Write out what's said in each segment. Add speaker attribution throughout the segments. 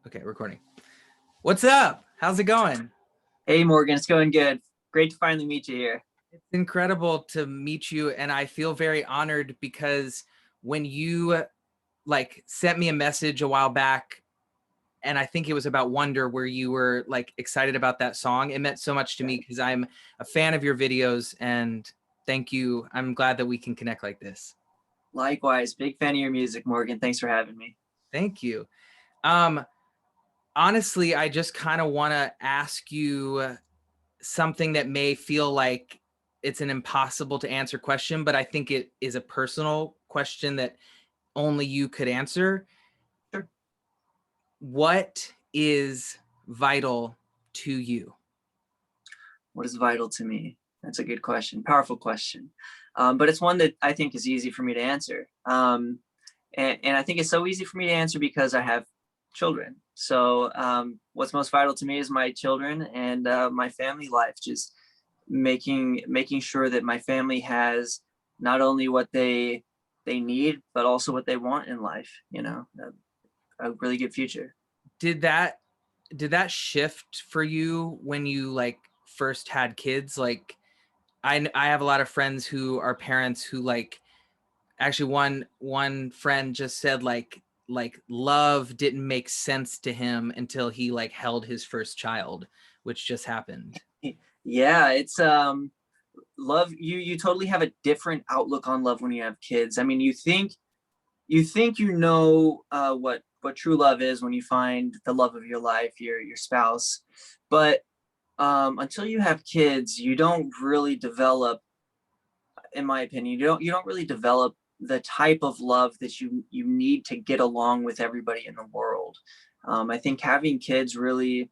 Speaker 1: Okay, recording. What's up? How's it going?
Speaker 2: Hey, Morgan, it's going good. Great to finally meet you here.
Speaker 1: It's incredible to meet you, and I feel very honored because when you sent me a message a while back, and I think it was about Wonder, where you were like excited about that song, it meant so much to me because I'm a fan of your videos, and thank you. I'm glad that we can connect like this.
Speaker 2: Likewise, big fan of your music, Morgan. Thanks for having me.
Speaker 1: Thank you. Um, Honestly, I just kind of want to ask you something that may feel like it's an impossible to answer question, but I think it is a personal question that only you could answer.
Speaker 2: Sure.
Speaker 1: What is vital to you?
Speaker 2: What is vital to me? That's a good question. Powerful question. But it's one that I think is easy for me to answer. And I think it's so easy for me to answer because I have children. So what's most vital to me is my children and my family life, just making sure that my family has not only what they need, but also what they want in life, a really good future.
Speaker 1: Did that shift for you when you first had kids? Like I have a lot of friends who are parents who actually one friend just said love didn't make sense to him until he held his first child, which just happened.
Speaker 2: Yeah, it's love. You totally have a different outlook on love when you have kids. I mean, you think what true love is when you find the love of your life, your spouse, but until you have kids, you don't really develop, in my opinion, you don't really develop the type of love that you need to get along with everybody in the world. I think having kids really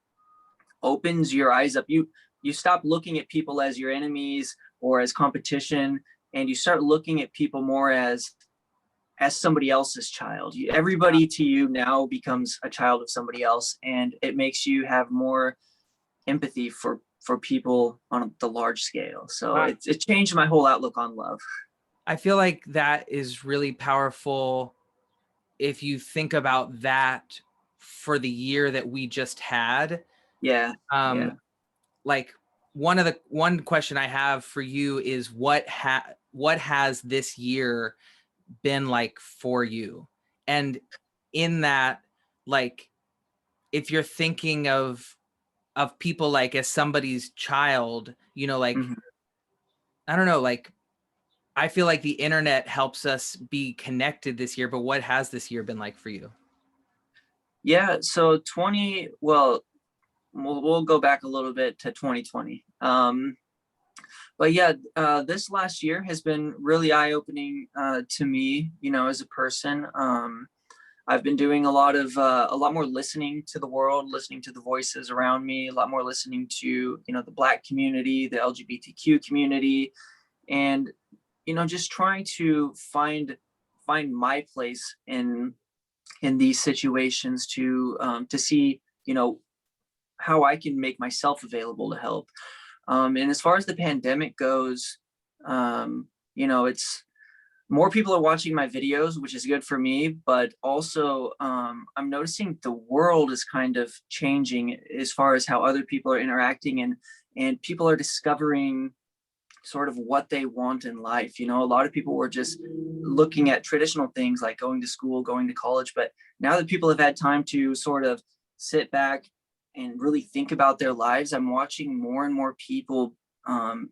Speaker 2: opens your eyes up. You stop looking at people as your enemies or as competition, and you start looking at people more as somebody else's child. Everybody to you now becomes a child of somebody else, and it makes you have more empathy for people on the large scale. So
Speaker 1: Wow.
Speaker 2: it changed my whole outlook on love.
Speaker 1: I feel like that is really powerful if you think about that for the year that we just had.
Speaker 2: Yeah,
Speaker 1: Um,
Speaker 2: yeah.
Speaker 1: like one question I have for you is what has this year been like for you? And in that, like, if you're thinking of people like as somebody's child,
Speaker 2: Mhm.
Speaker 1: I don't know, I feel like the internet helps us be connected this year, but what has this year been like for you?
Speaker 2: Yeah, so 20, well, we'll go back a little bit to 2020. But yeah, this last year has been really eye-opening to me, as a person. I've been doing a lot more listening to the world, listening to the voices around me, a lot more listening to, the Black community, the LGBTQ community, and, just trying to find my place in these situations to see, how I can make myself available to help. And as far as the pandemic goes, it's more people are watching my videos, which is good for me, but also I'm noticing the world is kind of changing as far as how other people are interacting, and people are discovering sort of what they want in life. A lot of people were just looking at traditional things like going to school, going to college, but now that people have had time to sort of sit back and really think about their lives, I'm watching more and more people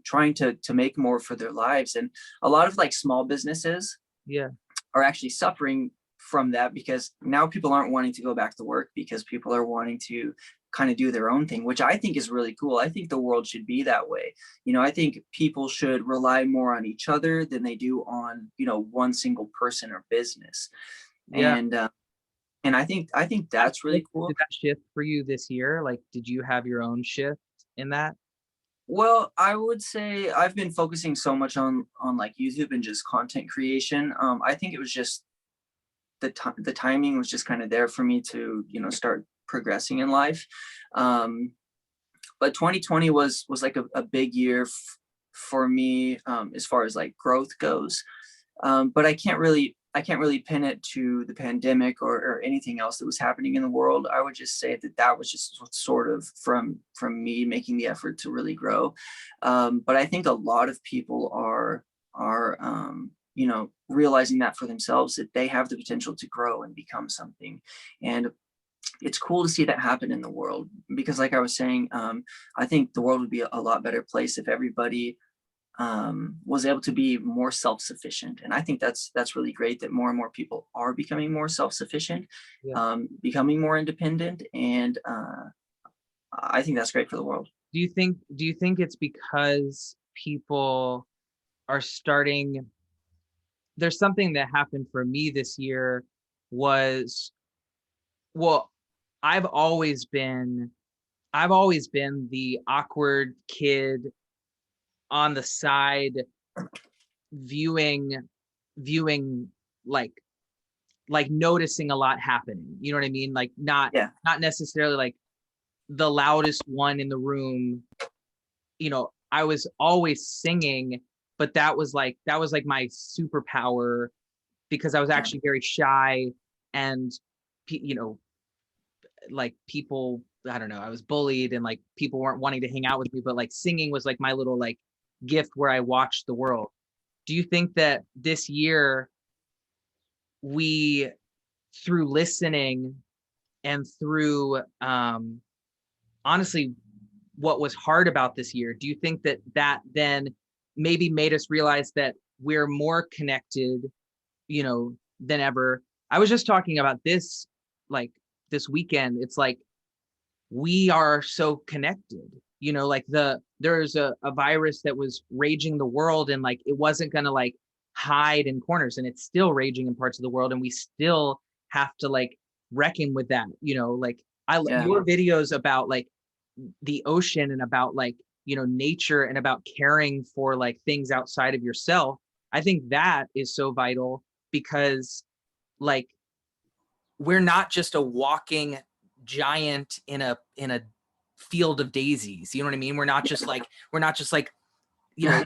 Speaker 2: trying to make more for their lives. And a lot of small businesses
Speaker 1: Yeah.
Speaker 2: are actually suffering from that because now people aren't wanting to go back to work because people are wanting to kind of do their own thing, which I think is really cool. I think the world should be that way. I think people should rely more on each other than they do on, one single person or business.
Speaker 1: Yeah.
Speaker 2: And I think that's really cool.
Speaker 1: Did that shift for you this year? Like, did you have your own shift in that?
Speaker 2: Well, I would say I've been focusing so much on like YouTube and just content creation. I think it was just the timing was just kind of there for me to, start progressing in life. But 2020 was like a big year for me, as far as like growth goes. But I I can't really pin it to the pandemic or anything else that was happening in the world. I would just say that that was just sort of from me making the effort to really grow. But I think a lot of people are you know, realizing that for themselves, that they have the potential to grow and become something. And it's cool to see that happen in the world, because like I was saying, I think the world would be a lot better place if everybody was able to be more self-sufficient. And I think that's really great that more and more people are becoming more self-sufficient,
Speaker 1: Yeah.
Speaker 2: becoming more independent. And I think that's great for the world.
Speaker 1: Do you think it's because people are starting, there's something that happened for me this year was, well, I've always been the awkward kid on the side, viewing viewing like noticing a lot happening. You know what I mean? Like
Speaker 2: Yeah.
Speaker 1: not necessarily like the loudest one in the room. You know, I was always singing, but that was like my superpower, because I was
Speaker 2: Yeah.
Speaker 1: actually very shy. And you know, like people, I don't know, I was bullied and like people weren't wanting to hang out with me, but like singing was like my little like gift where I watched the world. Do you think that this year we, through listening and through honestly what was hard about this year, do you think that that then maybe made us realize that we're more connected, you know, than ever? I was just talking about this like this weekend. It's like we are so connected, you know, like there's a virus that was raging the world, and like it wasn't going to like hide in corners, and it's still raging in parts of the world, and we still have to like reckon with that, you know. Like
Speaker 2: Yeah.
Speaker 1: your videos about like the ocean and about like, you know, nature and about caring for like things outside of yourself, I think that is so vital, because like we're not just a walking giant in a field of daisies. You know what I mean? We're not just like, you know,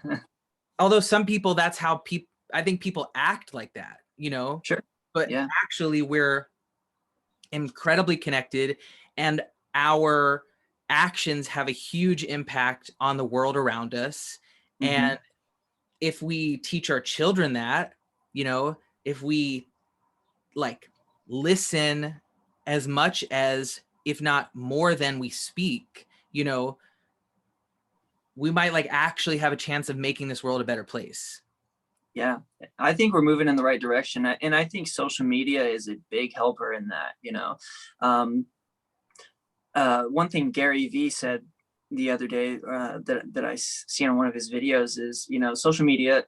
Speaker 1: although some people, that's how people, I think people act like that, you know,
Speaker 2: Sure.
Speaker 1: but
Speaker 2: Yeah.
Speaker 1: actually we're incredibly connected, and our actions have a huge impact on the world around us.
Speaker 2: Hmm.
Speaker 1: And if we teach our children that, you know, if we like listen as much as, if not more than we speak, you know, we might like actually have a chance of making this world a better place.
Speaker 2: Yeah, I think we're moving in the right direction, and I think social media is a big helper in that. You know, um, one thing Gary Vee said the other day, that I seen on one of his videos is, you know, social media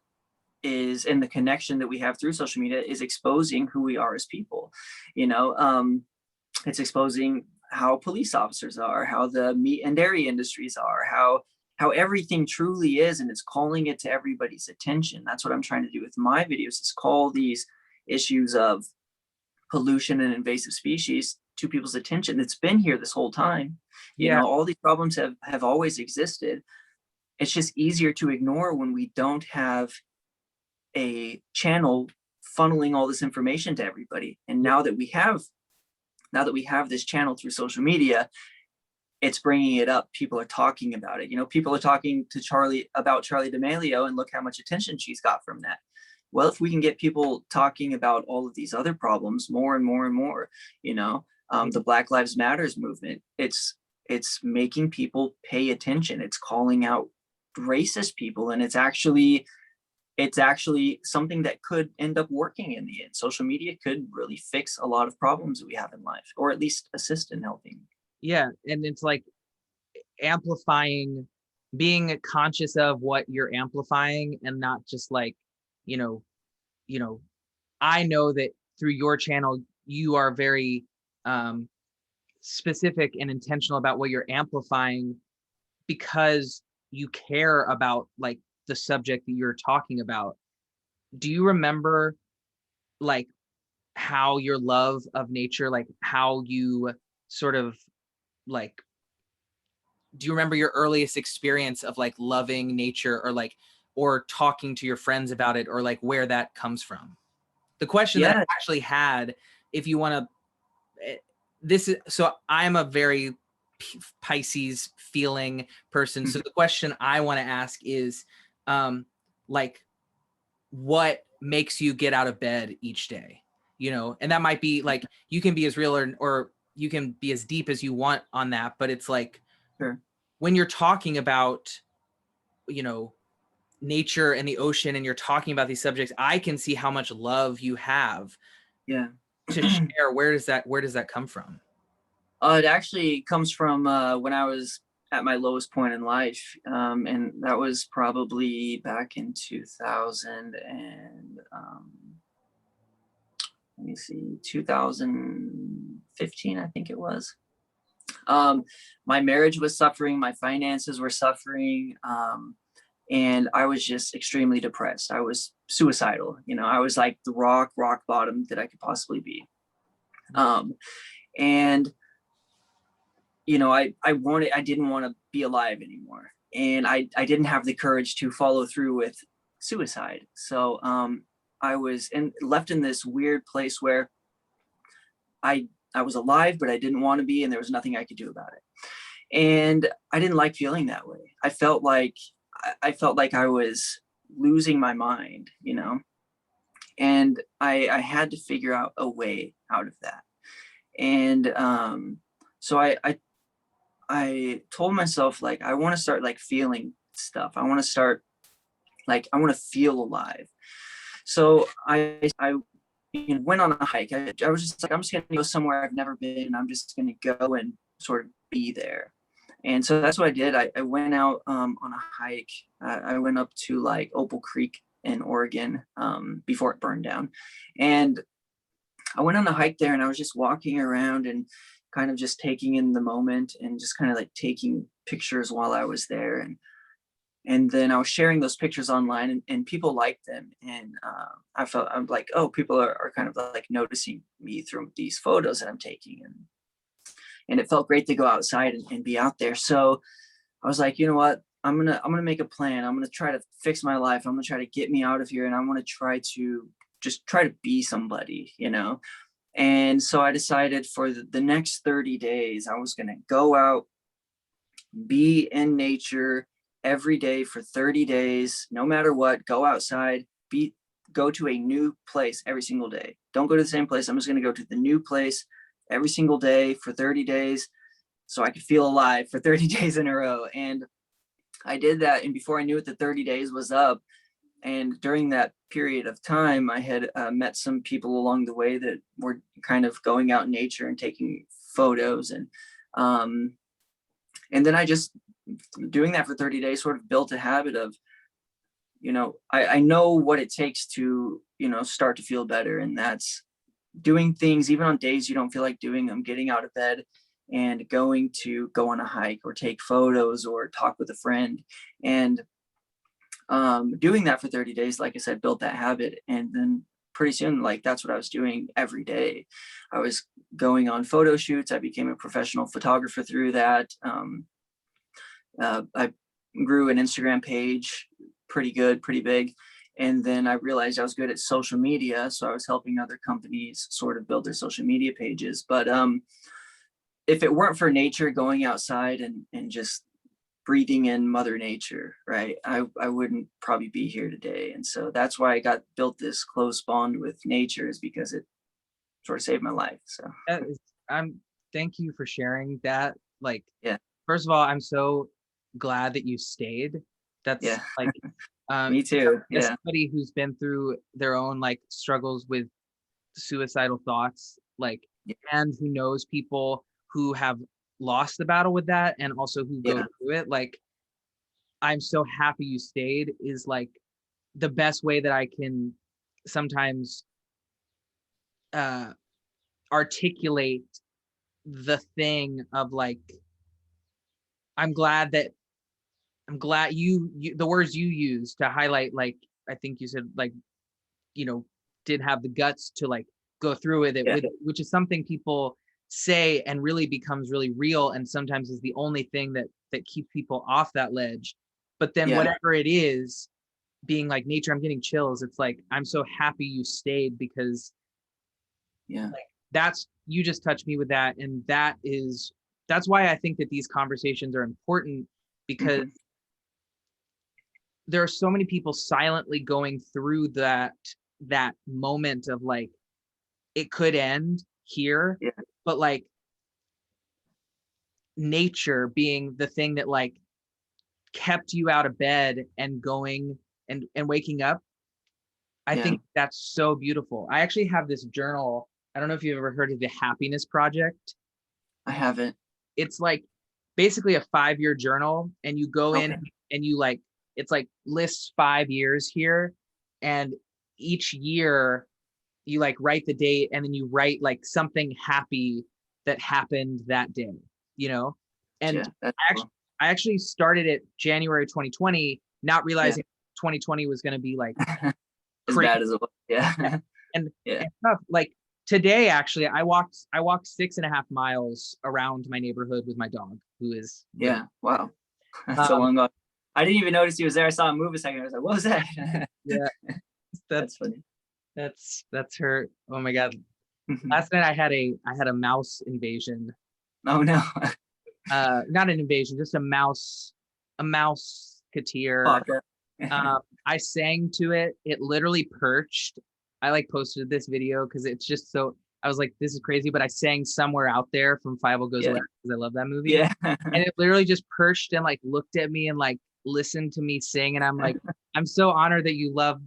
Speaker 2: is, and the connection that we have through social media is exposing who we are as people. You know, it's exposing how police officers are, how the meat and dairy industries are, how everything truly is, and it's calling it to everybody's attention. That's what I'm trying to do with my videos, is call these issues of pollution and invasive species to people's attention. It's been here this whole time. You
Speaker 1: Yeah.
Speaker 2: know, all these problems have always existed. It's just easier to ignore when we don't have a channel funneling all this information to everybody. And
Speaker 1: Yeah.
Speaker 2: now that we have this channel through social media, it's bringing it up. People are talking about it. You know, people are talking to Charlie about Charlie D'Amelio, and look how much attention she's got from that. Well, if we can get people talking about all of these other problems more and more and more, you know, the Black Lives Matters movement, it's making people pay attention. It's calling out racist people, and it's actually something that could end up working in the end. Social media could really fix a lot of problems that we have in life, or at least assist in helping.
Speaker 1: Yeah. And it's like amplifying, being conscious of what you're amplifying, and not just like, you know, you know, I know that through your channel, you are very specific and intentional about what you're amplifying, because you care about like the subject that you're talking about. Do you remember like how your love of nature, like how you sort of like, do you remember your earliest experience of like loving nature, or like, or talking to your friends about it, or like where that comes from? The question that I
Speaker 2: Yeah.
Speaker 1: actually had, if you want to, this is, so I'm a very Pisces feeling person. So the question I want to ask is, like, what makes you get out of bed each day? You know, and that might be like, you can be as real or you can be as deep as you want on that, but it's like,
Speaker 2: Sure.
Speaker 1: when you're talking about, you know, nature and the ocean, and you're talking about these subjects, I can see how much love you have
Speaker 2: Yeah.
Speaker 1: to share. Where does that come from?
Speaker 2: It actually comes from when I was at my lowest point in life, and that was probably back in 2000 and let me see, 2015, I think it was. My marriage was suffering, my finances were suffering, and I was just extremely depressed. I was suicidal. You know, I was like the rock bottom that I could possibly be. Um, and you know, I didn't want to be alive anymore. And I didn't have the courage to follow through with suicide. So I was left in this weird place where I was alive, but I didn't want to be, and there was nothing I could do about it. And I didn't like feeling that way. I felt like I was losing my mind, you know, and I had to figure out a way out of that. And so I told myself, like, I want to start like feeling stuff. I want to start like, I want to feel alive. So I went on a hike. I was just like, I'm just going to go somewhere I've never been. I'm just going to go and sort of be there. And so that's what I did. I went out on a hike. I went up to like Opal Creek in Oregon before it burned down. And I went on a hike there, and I was just walking around and kind of just taking in the moment and just kind of like taking pictures while I was there. And then I was sharing those pictures online, and people liked them. And I'm like, oh, people are kind of like noticing me through these photos that I'm taking. And it felt great to go outside and be out there. So I was like, you know what? I'm gonna make a plan. I'm gonna try to fix my life. I'm gonna try to get me out of here, and I'm gonna try to be somebody, you know. And so I decided for the next 30 days, I was gonna go out, be in nature every day for 30 days, no matter what. Go outside, go to a new place every single day. Don't go to the same place. I'm just gonna go to the new place every single day for 30 days so I could feel alive for 30 days in a row. And I did that. And before I knew it, the 30 days was up. And during that period of time, I had met some people along the way that were kind of going out in nature and taking photos. And then I just, doing that for 30 days, sort of built a habit of, you know, I know what it takes to, you know, start to feel better. And that's doing things, even on days you don't feel like doing them, getting out of bed and going to go on a hike or take photos or talk with a friend. And doing that for 30 days, like I said, built that habit. And then pretty soon, like, that's what I was doing every day. I was going on photo shoots. I became a professional photographer through that. I grew an Instagram page pretty good, pretty big. And then I realized I was good at social media. So I was helping other companies sort of build their social media pages. But if it weren't for nature, going outside and just breathing in Mother Nature, right, I wouldn't probably be here today. And so that's why I built this close bond with nature, is because it sort of saved my life. So
Speaker 1: I'm thank you for sharing that. Like,
Speaker 2: yeah,
Speaker 1: first of all, I'm so glad that you stayed. That's
Speaker 2: yeah,
Speaker 1: like,
Speaker 2: me too.
Speaker 1: as
Speaker 2: Yeah,
Speaker 1: somebody who's been through their own like struggles with suicidal thoughts, like,
Speaker 2: yeah,
Speaker 1: and who knows people who have lost the battle with that and also who go
Speaker 2: yeah,
Speaker 1: through it, like, I'm so happy you stayed is like the best way that I can sometimes uh articulate the thing of like, I'm glad that I'm glad you the words you use to highlight, like, I think you said, like, you know, did have the guts to like go through with it,
Speaker 2: yeah,
Speaker 1: which is something people say and really becomes really real, and sometimes is the only thing that keeps people off that ledge. But then
Speaker 2: yeah,
Speaker 1: whatever it is, being like, nature, I'm getting chills. It's like, I'm so happy you stayed, because
Speaker 2: Yeah.
Speaker 1: like that's, you just touched me with that. And that's why I think that these conversations are important, because
Speaker 2: Mhm.
Speaker 1: there are so many people silently going through that moment of like, it could end here,
Speaker 2: Yeah.
Speaker 1: but like nature being the thing that like kept you out of bed and going and waking up. I
Speaker 2: Yeah.
Speaker 1: think that's so beautiful. I actually have this journal. I don't know if you've ever heard of the Happiness Project.
Speaker 2: I haven't.
Speaker 1: It's like basically a 5-year journal, and you go in
Speaker 2: Okay.
Speaker 1: and you like, it's like lists 5 years here, and each year you like write the date, and then you write like something happy that happened that day, you know? And
Speaker 2: Yeah. That's
Speaker 1: I actually,
Speaker 2: cool.
Speaker 1: I actually started it January 2020, not
Speaker 2: Yeah.
Speaker 1: realizing 2020 was going to be like
Speaker 2: As
Speaker 1: crazy.
Speaker 2: bad as it was. Yeah.
Speaker 1: and,
Speaker 2: Yeah.
Speaker 1: and stuff. Like today, actually, I walked 6.5 miles around my neighborhood with my dog, who is living.
Speaker 2: Yeah. Wow. That's a
Speaker 1: Um,
Speaker 2: long walk. I didn't even notice he was there. I saw him move a second. I was like, what was that?
Speaker 1: yeah,
Speaker 2: That's
Speaker 1: that's
Speaker 2: funny.
Speaker 1: that's her. Oh my god! Last night I had a mouse invasion.
Speaker 2: Oh no.
Speaker 1: Not an invasion, just a mouse cateer.
Speaker 2: Fuck it.
Speaker 1: I sang to it. It literally perched. I like posted this video because it's just so. I was like, this is crazy, but I sang Somewhere Out There from Five O Goes
Speaker 2: Yeah.
Speaker 1: Away because I love that movie.
Speaker 2: Yeah.
Speaker 1: And it literally just perched and like looked at me and like listened to me sing. And I'm like, I'm so honored that you love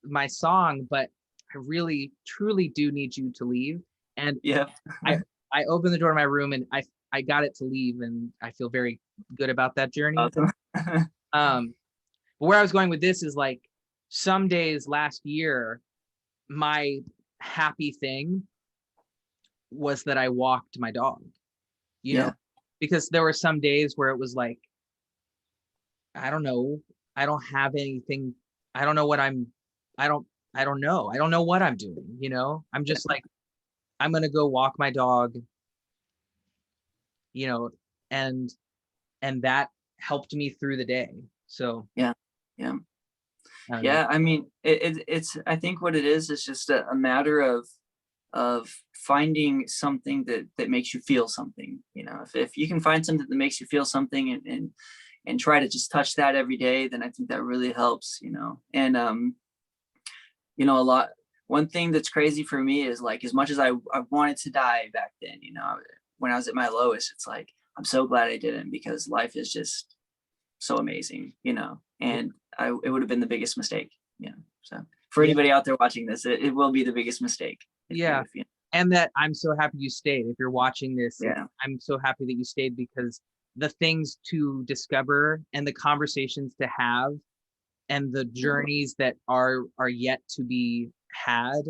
Speaker 1: my song, but I really truly do need you to leave. And
Speaker 2: Yeah.
Speaker 1: I I opened the door to my room, and I got it to leave, and I feel very good about that journey.
Speaker 2: Awesome.
Speaker 1: Um, but where I was going with this is like, some days last year, my happy thing was that I walked my dog, you know,
Speaker 2: Yeah.
Speaker 1: because there were some days where it was like, I don't know, I don't have anything, I don't know what I'm, I don't, I don't know what I'm doing, you know, I'm just like, I'm gonna go walk my dog, you know, and that helped me through the day. So
Speaker 2: Yeah. Yeah.
Speaker 1: I don't know.
Speaker 2: Yeah. I mean, it's, I think what it is just a matter of finding something that makes you feel something. If you can find something that makes you feel something, and try to just touch that every day, then I think that really helps. And a lot, one thing that's crazy for me is like, as much as I wanted to die back then, when I was at my lowest, it's like, I'm so glad I didn't, because life is just so amazing. And it would have been the biggest mistake. So for
Speaker 1: Yeah,
Speaker 2: anybody out there watching this, it will be the biggest mistake if
Speaker 1: yeah.
Speaker 2: you
Speaker 1: And that I'm so happy you stayed. If you're watching this,
Speaker 2: yeah.
Speaker 1: I'm so happy that you stayed, because the things to discover and the conversations to have and the journeys that are yet to be had,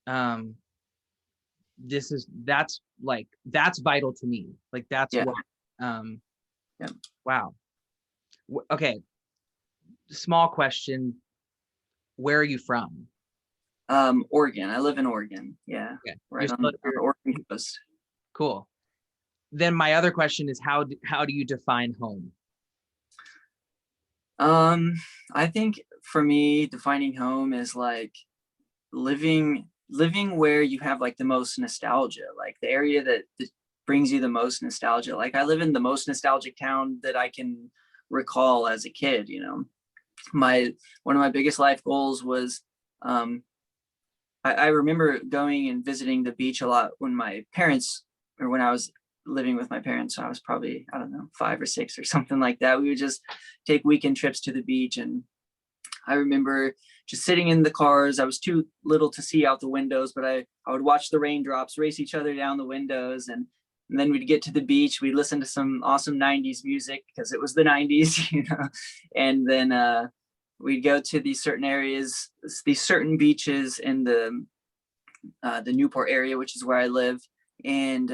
Speaker 1: um that's vital to me. Like that's
Speaker 2: Yeah.
Speaker 1: what um
Speaker 2: Yeah.
Speaker 1: wow. Okay, small question. Where are you from?
Speaker 2: Oregon. I live in Oregon. Yeah.
Speaker 1: Okay, you're
Speaker 2: Right
Speaker 1: still
Speaker 2: on the Oregon coast.
Speaker 1: cool. Then my other question is, how do you define home?
Speaker 2: Um, I think for me, defining home is like living where you have like the most nostalgia, like the area that brings you the most nostalgia. Like I live in the most nostalgic town that I can recall as a kid. My One of my biggest life goals was, um I remember going and visiting the beach a lot when my parents, or when I was living with my parents. So I was probably, I don't know, 5 or 6 or something like that. We would just take weekend trips to the beach. And I remember just sitting in the cars. I was too little to see out the windows, but I would watch the raindrops race each other down the windows. And then we'd get to the beach. We'd listen to some awesome 90s music because it was the 90s. And then we'd go to these certain areas, these certain beaches in the Newport area, which is where I live, and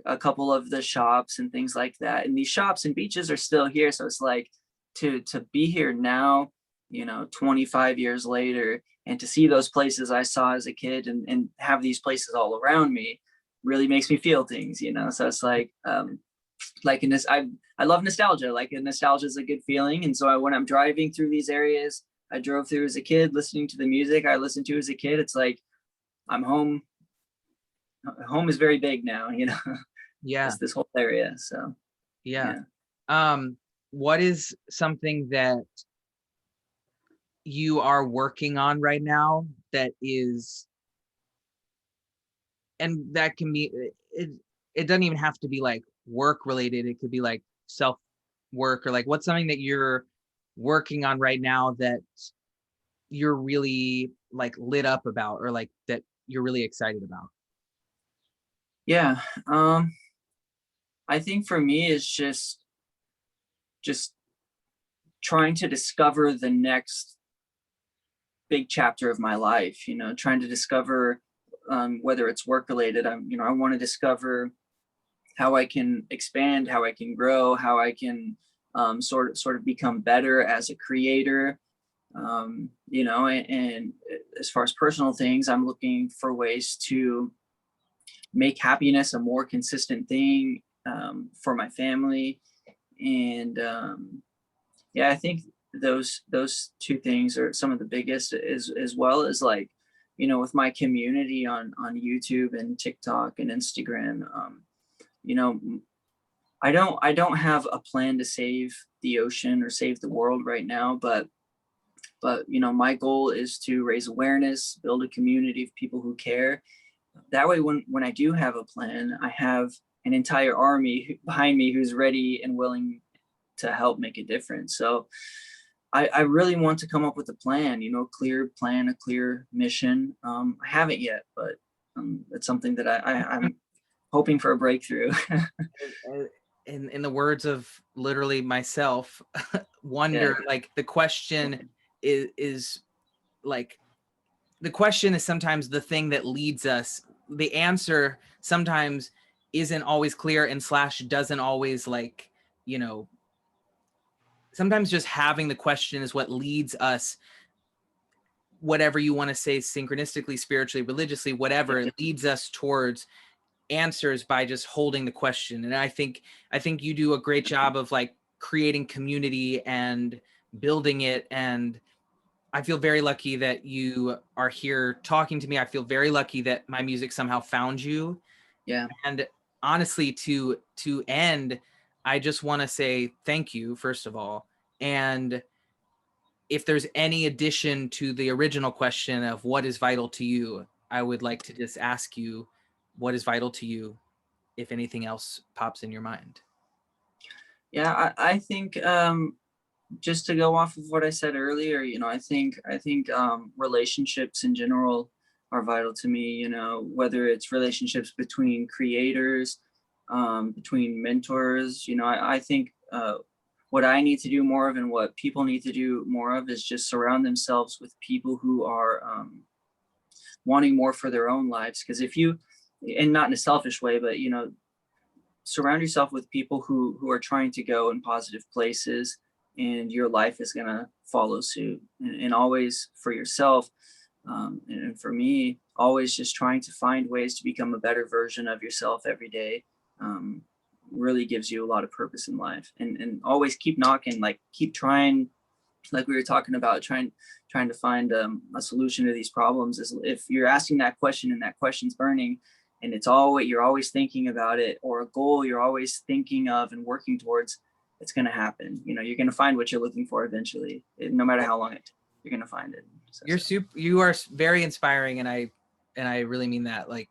Speaker 2: a couple of the shops and things like that. And these shops and beaches are still here, so it's like to be here now, 25 years later, and to see those places I saw as a kid, and have these places all around me, really makes me feel things. So it's like like in this, I love nostalgia. Like nostalgia is a good feeling. And so when I'm driving through these areas I drove through as a kid, listening to the music I listened to as a kid, it's like I'm home. Home is very big now, you know,
Speaker 1: Yeah.
Speaker 2: this whole area. So
Speaker 1: Yeah.
Speaker 2: yeah.
Speaker 1: What is something that you are working on right now that is, and that can be, it doesn't even have to be like work related. It could be like self work, or like what's something that you're working on right now that you're really like lit up about, or like that you're really excited about?
Speaker 2: Yeah. I think for me it's just trying to discover the next big chapter of my life, you know, trying to discover whether it's work related. I want to discover how I can expand, how I can grow, how I can sort of become better as a creator. And as far as personal things, I'm looking for ways to make happiness a more consistent thing for my family. And yeah, I think those two things are some of the biggest, as well as like, with my community on YouTube and TikTok and Instagram. You know, I don't have a plan to save the ocean or save the world right now, but my goal is to raise awareness, build a community of people who care. That way, when I do have a plan, I have an entire army behind me who's ready and willing to help make a difference. So I really want to come up with a plan, a clear plan, a clear mission. I haven't yet, but it's something that I'm hoping for a breakthrough.
Speaker 1: In the words of literally myself,
Speaker 2: Yeah,
Speaker 1: wonder, like the question is like, the question is sometimes the thing that leads us. The answer sometimes isn't always clear, and slash doesn't always, like, sometimes just having the question is what leads us, whatever you want to say, synchronistically, spiritually, religiously, whatever, it leads us towards answers by just holding the question. And I think you do a great job of like creating community and building it. And I feel very lucky that you are here talking to me. I feel very lucky that my music somehow found you.
Speaker 2: yeah.
Speaker 1: And honestly, to end, I just want to say thank you, first of all. And if there's any addition to the original question of what is vital to you, I would like to just ask you, what is vital to you, if anything else pops in your mind?
Speaker 2: Yeah, I think just to go off of what I said earlier, I think relationships in general are vital to me. Whether it's relationships between creators, between mentors. I think what I need to do more of and what people need to do more of is just surround themselves with people who are wanting more for their own lives. Because if you, and not in a selfish way, but surround yourself with people who are trying to go in positive places, and your life is going to follow suit. And always for yourself, and for me, always just trying to find ways to become a better version of yourself every day. um, really gives you a lot of purpose in life. And always keep knocking, like keep trying, like we were talking about, trying to find a solution to these problems. Is if you're asking that question and that question's burning, and it's all what you're always thinking about it, or a goal you're always thinking of and working towards, it's going to happen. You're going to find what you're looking for eventually. No matter how long it takes, you're going to find it.
Speaker 1: You are very inspiring, and I really mean that. Like,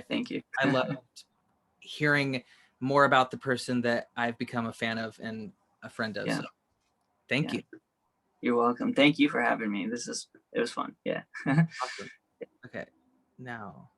Speaker 2: Thank you.
Speaker 1: I love hearing more about the person that I've become a fan of and a friend of.
Speaker 2: Yeah.
Speaker 1: So thank
Speaker 2: Yeah.
Speaker 1: you.
Speaker 2: You're welcome. Thank you for having me. It was fun. Yeah.
Speaker 1: Awesome. Okay. Now